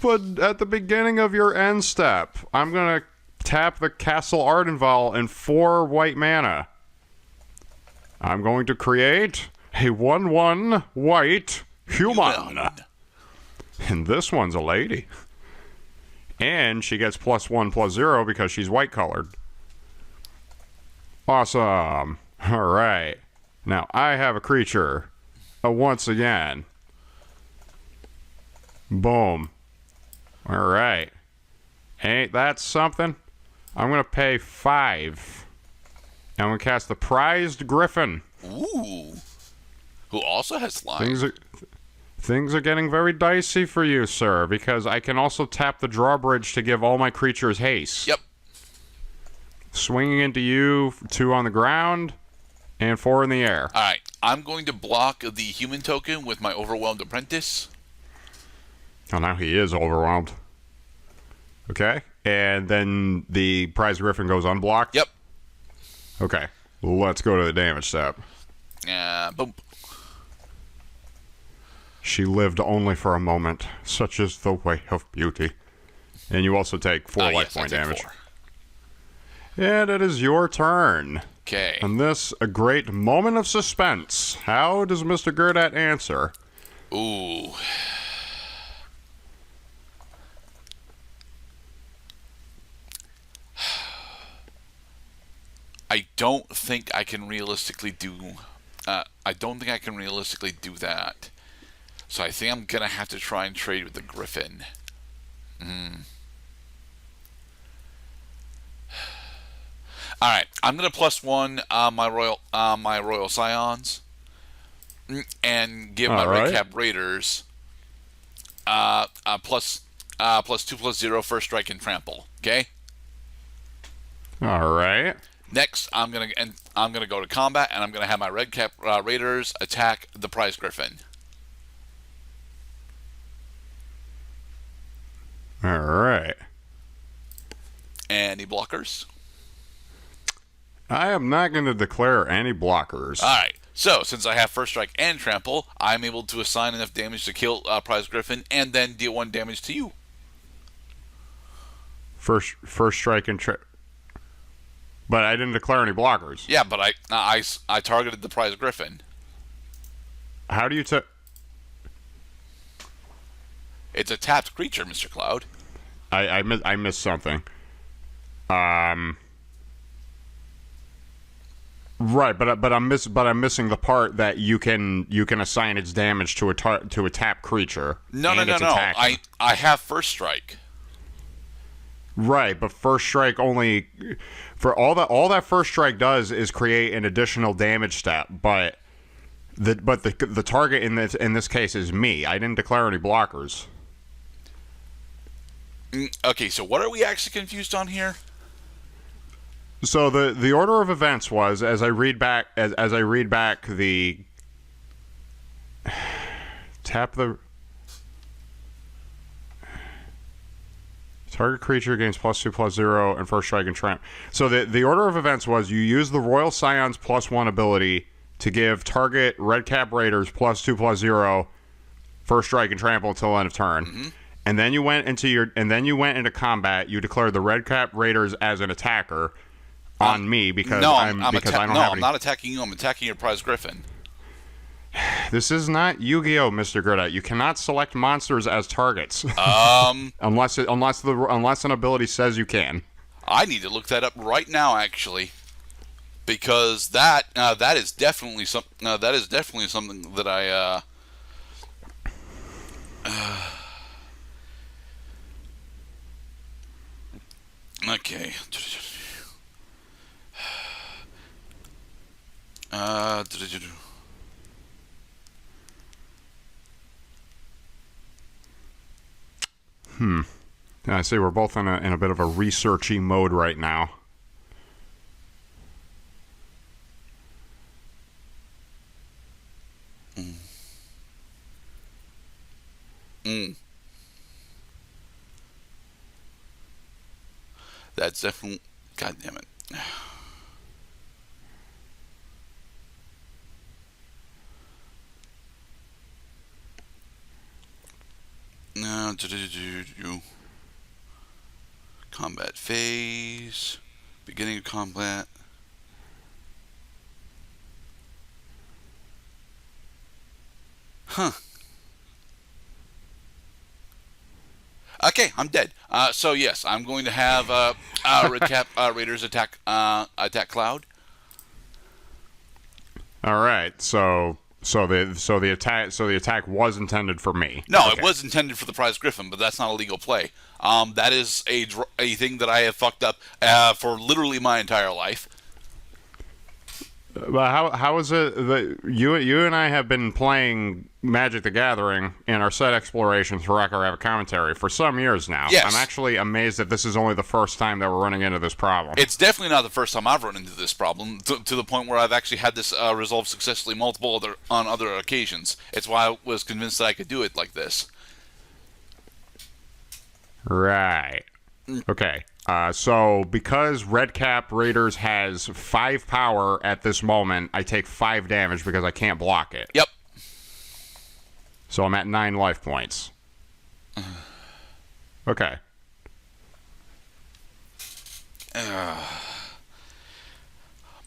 But at the beginning of your end step, I'm going to tap the Castle Ardenval and 4 white mana. I'm going to create a 1/1 white human. And this one's a lady. And she gets +1/+0 because she's white colored. Awesome. All right. Now I have a creature. Once again. Boom. All right. Ain't that something? I'm going to pay 5. And I'm going to cast the Prized Griffin. Ooh. Who also has flying. Things are getting very dicey for you, sir, because I can also tap the drawbridge to give all my creatures haste. Yep. Swinging into you, 2 on the ground, and 4 in the air. All right. I'm going to block the human token with my Overwhelmed Apprentice. Oh, now he is overwhelmed. Okay. And then the Prize Griffin goes unblocked? Yep. Okay. Let's go to the damage step. Boom. She lived only for a moment. Such is the way of beauty. And you also take 4 life point damage. 4. And it is your turn. Okay. And this, a great moment of suspense. How does Mr. Gerdat answer? Ooh. I don't think I can realistically do. I don't think I can realistically do that. So I think I'm gonna have to try and trade with the Griffin. All right, I'm gonna +1 my Royal Scions, and give my Red Cap Raiders +2/+0 first strike and trample. Okay. All right. Next, I'm gonna go to combat, and I'm gonna have my Red Cap Raiders attack the Prize Griffin. All right. Any blockers? I am not going to declare any blockers. All right. So, since I have first strike and trample, I'm able to assign enough damage to kill Prize Griffin, and then deal 1 damage to you. First strike and but I didn't declare any blockers. Yeah, but I targeted the Prize Griffin. How do you It's a tapped creature, Mr. Cloud. I missed something. Right, but I'm missing the part that you can assign its damage to a tap creature. No. I have first strike. Right, but first strike only for all that first strike does is create an additional damage step, but the target in this case is me. I didn't declare any blockers. Okay, so what are we actually confused on here? So the order of events was, as I read back the tap the target creature gains +2/+0 and first strike and tramp. So the order of events was you use the Royal Scions +1 ability to give target Red Cap Raiders +2/+0 first strike and trample until end of turn. Mm-hmm. And then you went into combat. You declared the Red Cap Raiders as an attacker on me because I don't have any. I'm not attacking you. I'm attacking your Prize Griffin. This is not Yu-Gi-Oh, Mr. Gerdat. You cannot select monsters as targets. unless an ability says you can. I need to look that up right now, actually, because that is definitely something that I. Okay. I see we're both in a bit of a researchy mode right now. That's definitely. God damn it. Combat phase. Beginning of combat. Huh. Okay, I'm dead. So yes, I'm going to have Red Cap Raiders attack Cloud. All right. So the attack was intended for me. No, Okay. it was intended for the prize Griffin, but that's not a legal play. That is a thing that I have fucked up for literally my entire life. But how is it that you and I have been playing Magic the Gathering in our set explorations for Have a Commentary for some years now? Yes. I'm actually amazed that this is only the first time that we're running into this problem. It's definitely not the first time I've run into this problem, to the point where I've actually had this resolved successfully on other occasions. It's why I was convinced that I could do it like this. Right. Okay. So because Red Cap Raiders has 5 power at this moment, I take 5 damage because I can't block it. Yep. So I'm at 9 life points. Okay.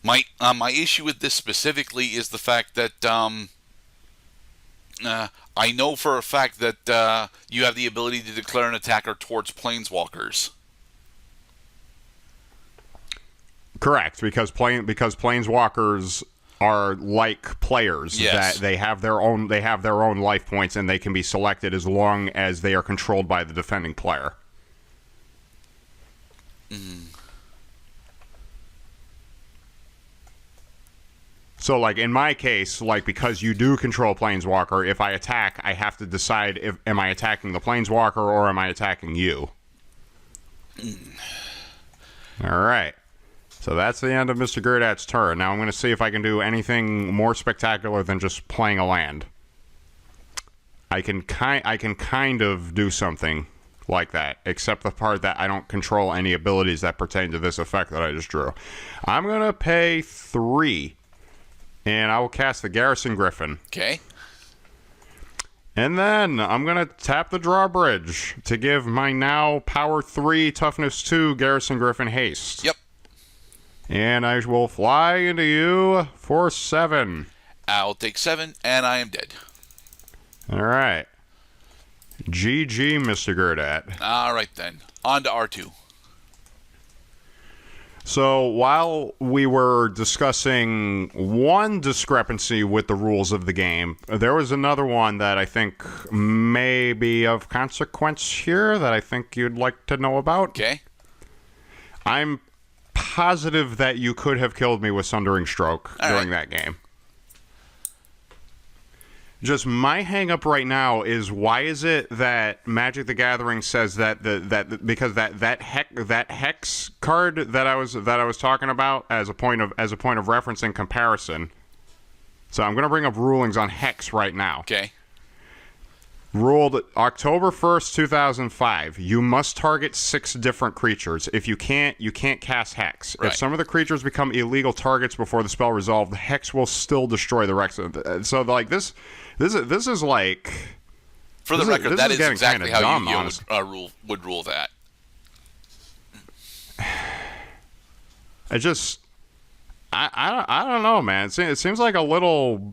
My issue with this specifically is the fact that I know for a fact that you have the ability to declare an attacker towards planeswalkers. Correct, because planeswalkers are like players. Yes. That they have their own life points, and they can be selected as long as they are controlled by the defending player. So, like in my case, like because you do control Planeswalker, if I attack, I have to decide if am I attacking the Planeswalker or am I attacking you. All right. So that's the end of Mr. Gerdat's turn. Now I'm going to see if I can do anything more spectacular than just playing a land. I can kind of do something like that, except the part that I don't control any abilities that pertain to this effect that I just drew. I'm going to pay 3, and I will cast the Garrison Griffin. Okay. And then I'm going to tap the drawbridge to give my now Power 3, Toughness 2 Garrison Griffin haste. Yep. And I will fly into you for 7. I'll take 7, and I am dead. All right. GG, Mr. Gerdat. All right, then. On to R2. So while we were discussing one discrepancy with the rules of the game, there was another one that I think may be of consequence here that I think you'd like to know about. Okay. I'm positive that you could have killed me with Sundering Stroke during right. that game. Just my hang-up right now is why is it that Magic the Gathering says that because that hex card that I was talking about as a point of reference and comparison. So I'm going to bring up rulings on hex right now. Okay. Ruled October 1st, 2005. You must target 6 different creatures. If you can't cast Hex. Right. If some of the creatures become illegal targets before the spell resolved, the Hex will still destroy the rest of it. So like this is like. For the record, that is exactly how dumb, Yu-Gi-Oh would rule that. I don't know, man. It seems like a little.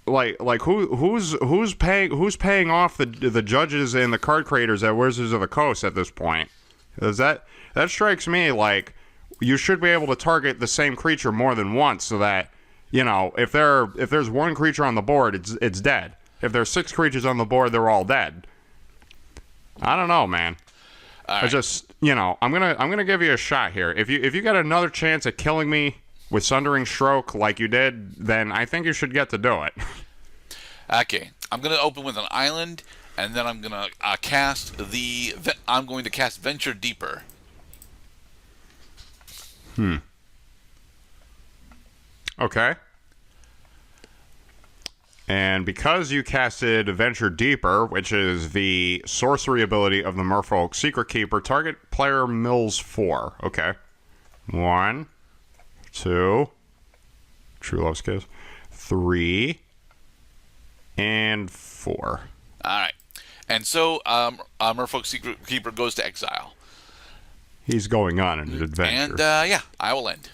Like who's paying off the judges and the card creators at Wizards of the Coast at this point? Because that strikes me like you should be able to target the same creature more than once, so that if there's one creature on the board, it's dead. If there's 6 creatures on the board, they're all dead. I don't know, man. All right. I just I'm gonna give you a shot here. If you got another chance at killing me with Sundering Stroke like you did, then I think you should get to do it. Okay, I'm going to open with an island, and then I'm going to cast Venture Deeper. Okay. And because you casted Venture Deeper, which is the sorcery ability of the Merfolk Secret Keeper, target player mills 4. Okay. 1, 2, True Love's Kiss, 3, and 4. All right. And so, Merfolk Secret Keeper goes to exile. He's going on an adventure. And, yeah, I will end.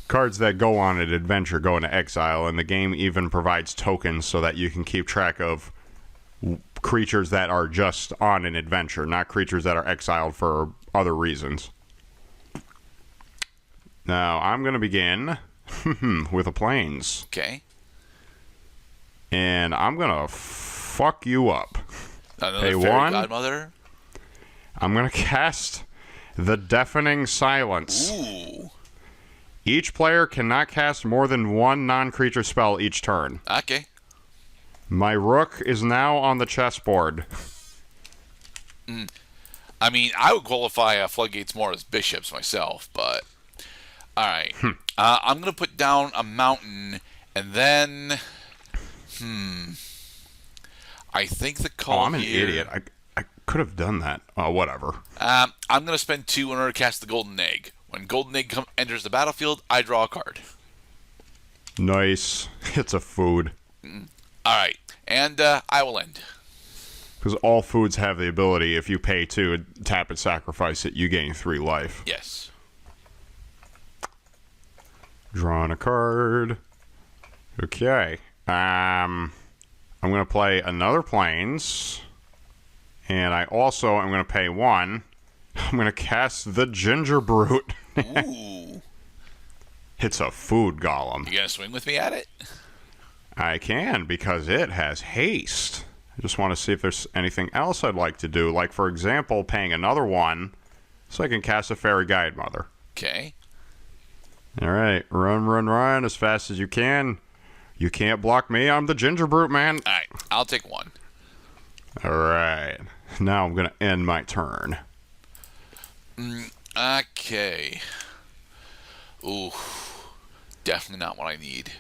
Cards that go on an adventure go into exile, and the game even provides tokens so that you can keep track of creatures that are just on an adventure, not creatures that are exiled for other reasons. Now, I'm going to begin with a plains. Okay. And I'm going to fuck you up. Another Pay Fairy one. Godmother. I'm going to cast the Deafening Silence. Ooh. Each player cannot cast more than one non-creature spell each turn. Okay. My Rook is now on the chessboard. I mean, I would qualify Floodgates more as bishops myself, but... Alright. I'm going to put down a mountain, and then... I think the call I'm an here... idiot. I could have done that. Whatever. I'm going to spend 2 in order to cast the Golden Egg. When Golden Egg enters the battlefield, I draw a card. Nice. It's a food. Alright. And I will end. Because all foods have the ability, if you pay 2, tap and sacrifice it, you gain 3 life. Yes. Drawing a card. Okay. I'm going to play another Plains. And I also am going to pay 1. I'm going to cast the Ginger Brute. Ooh. It's a food golem. You going to swing with me at it? I can, because it has haste. I just want to see if there's anything else I'd like to do. Like, for example, paying another 1 so I can cast a Fairy Guidemother. Okay. Alright, run as fast as you can. You can't block me, I'm the Ginger Brute, man. Alright, I'll take 1. Alright, now I'm going to end my turn. Okay. Ooh. Definitely not what I need.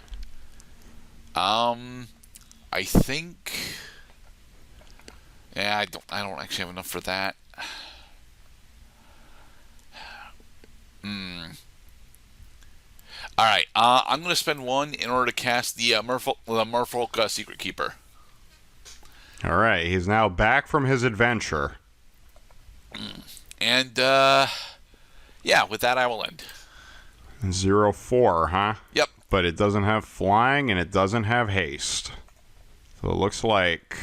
I think... Yeah, I don't actually have enough for that. Alright, I'm going to spend 1 in order to cast the Merfolk Secret Keeper. Alright, he's now back from his adventure. And, yeah, with that I will end. 0-4, huh? Yep. But it doesn't have flying and it doesn't have haste. So it looks like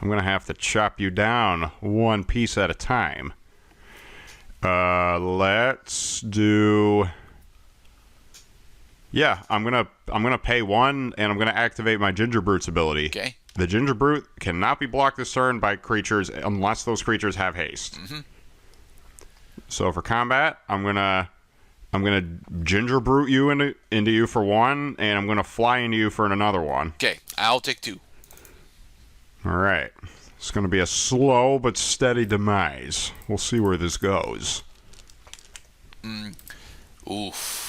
I'm going to have to chop you down 1 piece at a time. Let's do... Yeah, I'm gonna pay 1 and I'm gonna activate my Ginger Brute's ability. Okay. The Ginger Brute cannot be blocked this turn by creatures unless those creatures have haste. So for combat, I'm gonna Ginger Brute you into you for 1, and I'm gonna fly into you for another 1. Okay, I'll take 2. All right, it's gonna be a slow but steady demise. We'll see where this goes. Oof.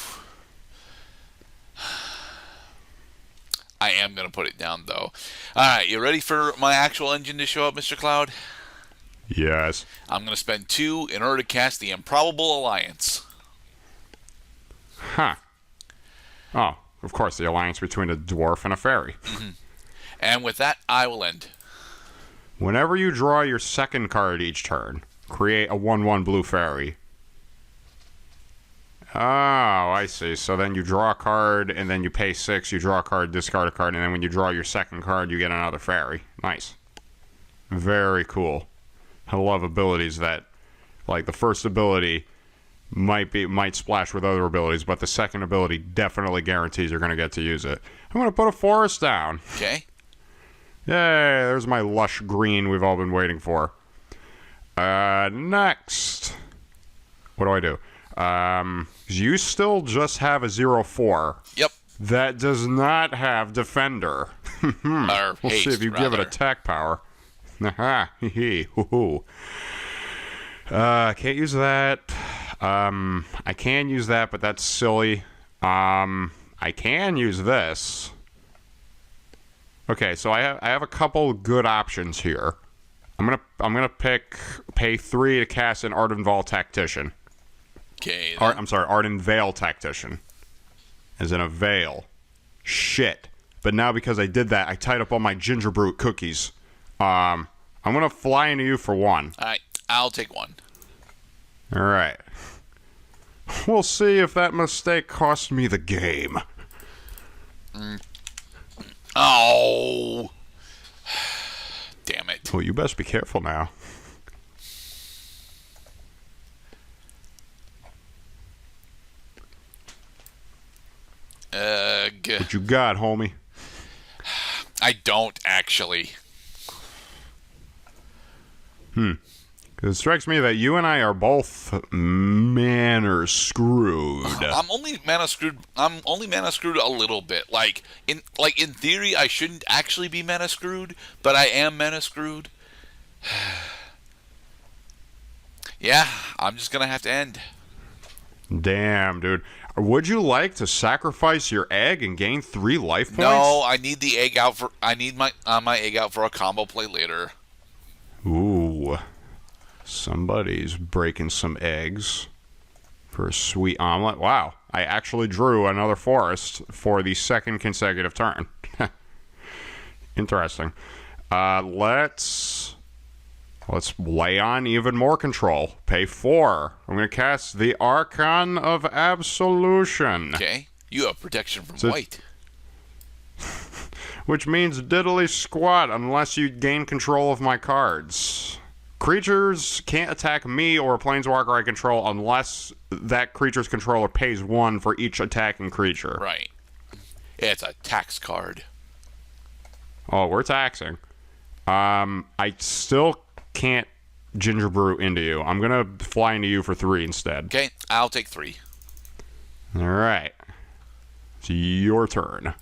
I am going to put it down, though. Alright, you ready for my actual engine to show up, Mr. Cloud? Yes. I'm going to spend 2 in order to cast the Improbable Alliance. Huh. Oh, of course, the alliance between a dwarf and a fairy. And with that, I will end. Whenever you draw your second card each turn, create a 1/1 blue fairy. Oh, I see. So then you draw a card, and then you pay 6, you draw a card, discard a card, and then when you draw your second card, you get another fairy. Nice. Very cool. I love abilities that, like, the first ability might splash with other abilities, but the second ability definitely guarantees you're going to get to use it. I'm going to put a forest down. Okay. Yay, there's my lush green we've all been waiting for. Next. What do? You still just have a 0-4. Yep. That does not have Defender. Or We'll haste, see if you give it rather. attack power. Haha, hee hoo. Can't use that. I can use that, but that's silly. I can use this. Okay, so I have a couple good options here. I'm gonna pay 3 to cast an Arden Veil Tactician. Okay. I'm sorry, Arden Veil Tactician. As in a veil. Shit. But now because I did that, I tied up all my Ginger Brute cookies. I'm going to fly into you for 1. All right, I'll take 1. All right. We'll see if that mistake cost me the game. Oh. Damn it. Well, you best be careful now. What you got, homie? I don't actually. It strikes me that you and I are both manner screwed. I'm only mana screwed a little bit. Like in theory I shouldn't actually be mana screwed, but I am mana screwed. Yeah, I'm just going to have to end. Damn, dude. Would you like to sacrifice your egg and gain 3 life points? No, I need the egg out for my egg out for a combo play later. Ooh. Somebody's breaking some eggs for a sweet omelet. Wow. I actually drew another forest for the 2nd consecutive turn. Interesting. Let's lay on even more control. Pay 4. I'm going to cast the Archon of Absolution. Okay. You have protection from white. Which means diddly squat unless you gain control of my cards. Creatures can't attack me or a planeswalker I control unless that creature's controller pays 1 for each attacking creature. Right. It's a tax card. Oh, we're taxing. I still can't ginger brew into you. I'm going to fly into you for 3 instead. Okay, I'll take 3. All right. It's your turn.